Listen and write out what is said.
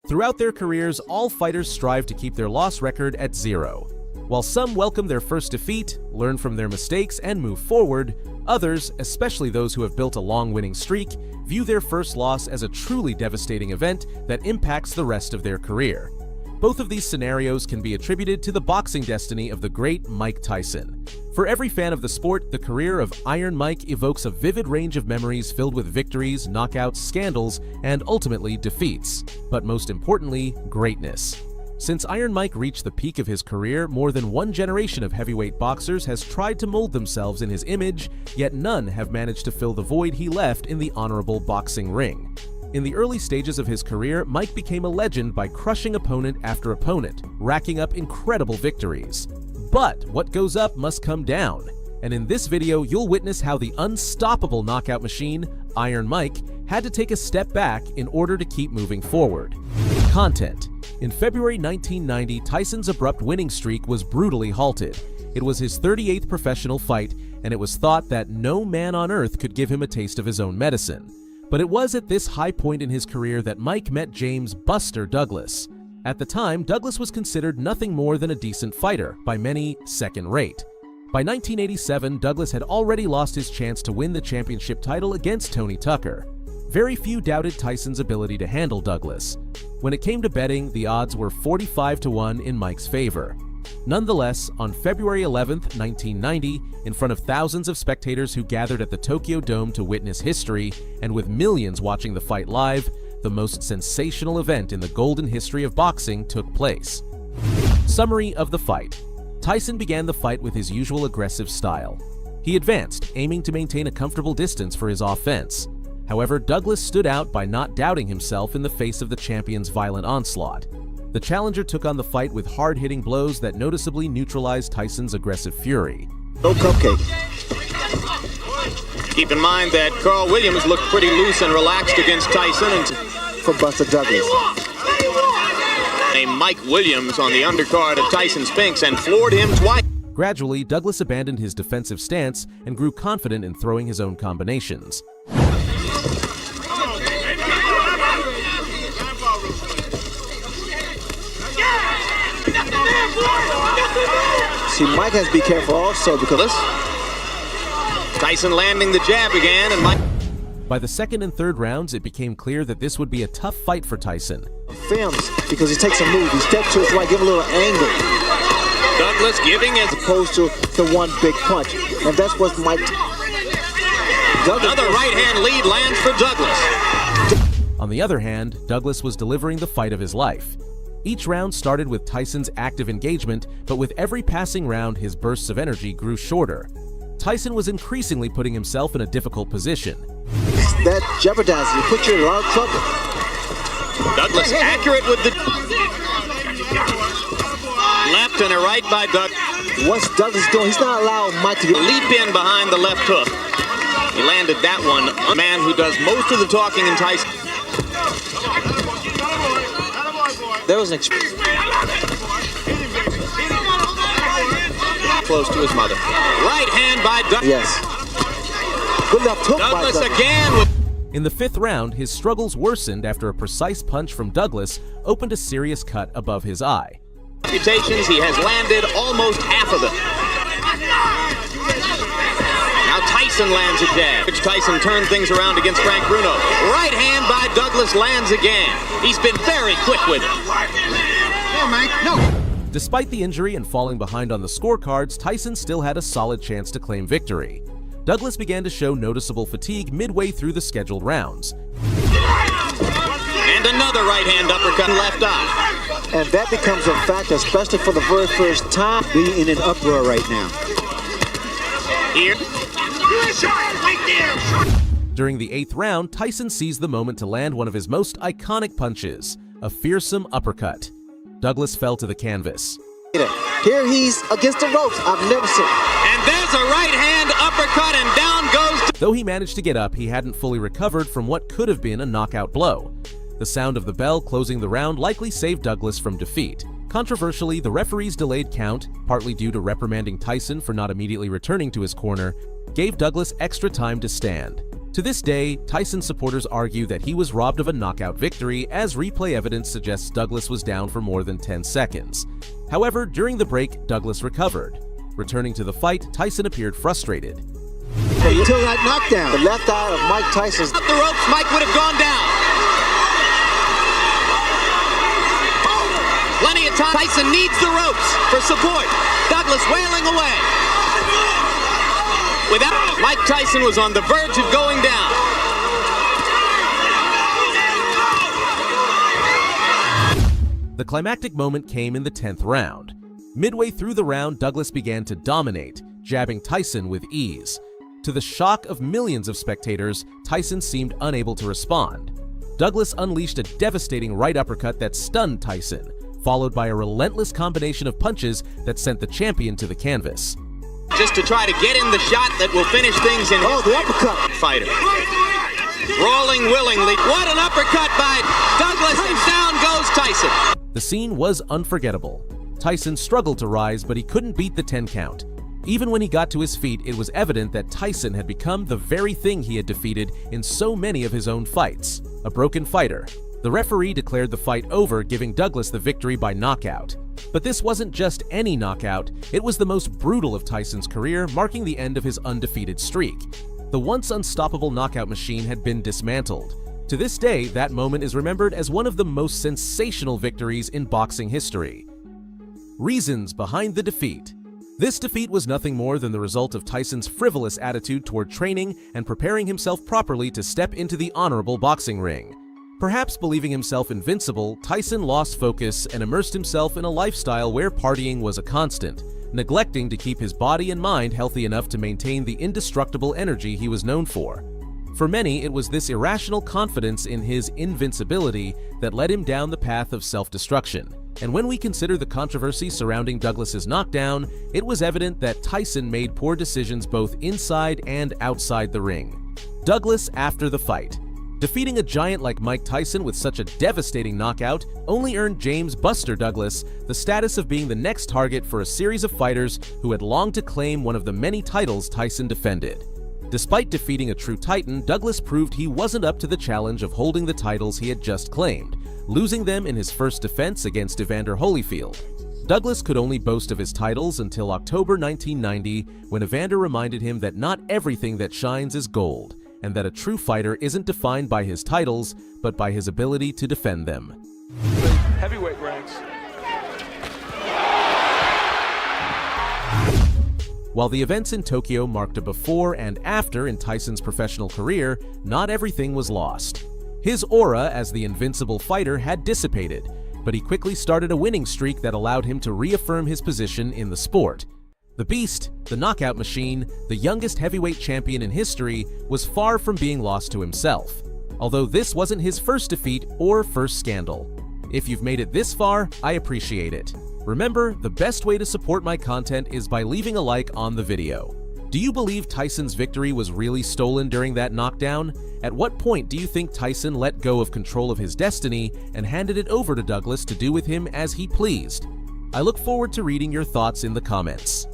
Throughout their careers, all fighters strive to keep their loss record at 0. While some welcome their first defeat, learn from their mistakes, and move forward, others, especially those who have built a long winning streak, view their first loss as a truly devastating event that impacts the rest of their career. Both of these scenarios can be attributed to the boxing destiny of the great Mike Tyson. For every fan of the sport, the career of Iron Mike evokes a vivid range of memories filled with victories, knockouts, scandals, and ultimately defeats. But most importantly, greatness. Since Iron Mike reached the peak of his career, more than one generation of heavyweight boxers has tried to mold themselves in his image, yet none have managed to fill the void he left in the honorable boxing ring. In the early stages of his career, Mike became a legend by crushing opponent after opponent, racking up incredible victories. But what goes up must come down, and in this video you'll witness how the unstoppable knockout machine, Iron Mike, had to take a step back in order to keep moving forward. Content. In February 1990, Tyson's abrupt winning streak was brutally halted. It was his 38th professional fight, and it was thought that no man on earth could give him a taste of his own medicine. But it was at this high point in his career that Mike met James "Buster" Douglas. At the time, Douglas was considered nothing more than a decent fighter, by many second-rate. By 1987, Douglas had already lost his chance to win the championship title against Tony Tucker. Very few doubted Tyson's ability to handle Douglas. When it came to betting, the odds were 45-1 in Mike's favor. Nonetheless, on February 11, 1990, in front of thousands of spectators who gathered at the Tokyo Dome to witness history, and with millions watching the fight live, the most sensational event in the golden history of boxing took place. Summary of the fight. Tyson began the fight with his usual aggressive style. He advanced, aiming to maintain a comfortable distance for his offense. However, Douglas stood out by not doubting himself in the face of the champion's violent onslaught. The challenger took on the fight with hard-hitting blows that noticeably neutralized Tyson's aggressive fury. No cupcake. Keep in mind that Carl Williams looked pretty loose and relaxed against Tyson and for Buster Douglas. Named Mike Williams on the undercard of Tyson Spinks and floored him twice. Gradually, Douglas abandoned his defensive stance and grew confident in throwing his own combinations. See, Mike has to be careful also because Tyson landing the jab again, and Mike. By the second and third rounds, it became clear that this would be a tough fight for Tyson. Films because he takes a move, he steps to his right, give a little angle. Douglas giving as opposed to the one big punch, and that's what Mike. Another right hand lead lands for Douglas. On the other hand, Douglas was delivering the fight of his life. Each round started with Tyson's active engagement, but with every passing round, his bursts of energy grew shorter. Tyson was increasingly putting himself in a difficult position. That jeopardizes you, put you in a lot of trouble. Douglas accurate with the left and a right by Doug. Once Douglas is going, he's not allowing Mike to get leap in behind the left hook. He landed that one. A man who does most of the talking in Tyson. There was an close to his mother. Right hand by Douglas. Yes. Good left hook Douglas by Douglas. Again. In the fifth round, his struggles worsened after a precise punch from Douglas opened a serious cut above his eye. Reputations, he has landed almost half of them. Now Tyson lands a jab. Tyson turned things around against Frank Bruno. Right hand by Douglas lands again. He's been very quick with it. No, Mike, no. Despite the injury and falling behind on the scorecards, Tyson still had a solid chance to claim victory. Douglas began to show noticeable fatigue midway through the scheduled rounds. And another right hand uppercut left eye. And that becomes a fact, especially for the very first time. Being in an uproar right now. Here. During the eighth round, Tyson seized the moment to land one of his most iconic punches, a fearsome uppercut. Douglas fell to the canvas. Here he's against the ropes. I've never seen. And there's a right hand uppercut and down goes. Though he managed to get up, he hadn't fully recovered from what could have been a knockout blow. The sound of the bell closing the round likely saved Douglas from defeat. Controversially, the referee's delayed count, partly due to reprimanding Tyson for not immediately returning to his corner, gave Douglas extra time to stand. To this day, Tyson supporters argue that he was robbed of a knockout victory, as replay evidence suggests Douglas was down for more than 10 seconds. However, during the break, Douglas recovered. Returning to the fight, Tyson appeared frustrated. Until that knockdown, the left eye of Mike Tyson's. Up the ropes, Mike would have gone down. Plenty of time. Tyson needs the ropes for support. Douglas wailing away. Without Mike Tyson was on the verge of going down. The climactic moment came in the 10th round. Midway through the round, Douglas began to dominate, jabbing Tyson with ease. To the shock of millions of spectators, Tyson seemed unable to respond. Douglas unleashed a devastating right uppercut that stunned Tyson, followed by a relentless combination of punches that sent the champion to the canvas. Just to try to get in the shot that will finish things in Oh, the uppercut. Fighter. Rolling willingly. What an uppercut by Douglas, and down goes Tyson. The scene was unforgettable. Tyson struggled to rise, but he couldn't beat the 10 count. Even when he got to his feet, it was evident that Tyson had become the very thing he had defeated in so many of his own fights, a broken fighter. The referee declared the fight over, giving Douglas the victory by knockout. But this wasn't just any knockout, it was the most brutal of Tyson's career, marking the end of his undefeated streak. The once unstoppable knockout machine had been dismantled. To this day, that moment is remembered as one of the most sensational victories in boxing history. Reasons behind the defeat. This defeat was nothing more than the result of Tyson's frivolous attitude toward training and preparing himself properly to step into the honorable boxing ring. Perhaps believing himself invincible, Tyson lost focus and immersed himself in a lifestyle where partying was a constant, neglecting to keep his body and mind healthy enough to maintain the indestructible energy he was known for. For many, it was this irrational confidence in his invincibility that led him down the path of self-destruction. And when we consider the controversy surrounding Douglas's knockdown, it was evident that Tyson made poor decisions both inside and outside the ring. Douglas after the fight. Defeating a giant like Mike Tyson with such a devastating knockout only earned James "Buster" Douglas the status of being the next target for a series of fighters who had longed to claim one of the many titles Tyson defended. Despite defeating a true titan, Douglas proved he wasn't up to the challenge of holding the titles he had just claimed, losing them in his first defense against Evander Holyfield. Douglas could only boast of his titles until October 1990, when Evander reminded him that not everything that shines is gold, and that a true fighter isn't defined by his titles, but by his ability to defend them. Heavyweight ranks. While the events in Tokyo marked a before and after in Tyson's professional career, not everything was lost. His aura as the invincible fighter had dissipated, but he quickly started a winning streak that allowed him to reaffirm his position in the sport. The Beast, the knockout machine, the youngest heavyweight champion in history, was far from being lost to himself. Although this wasn't his first defeat or first scandal. If you've made it this far, I appreciate it. Remember, the best way to support my content is by leaving a like on the video. Do you believe Tyson's victory was really stolen during that knockdown? At what point do you think Tyson let go of control of his destiny and handed it over to Douglas to do with him as he pleased? I look forward to reading your thoughts in the comments.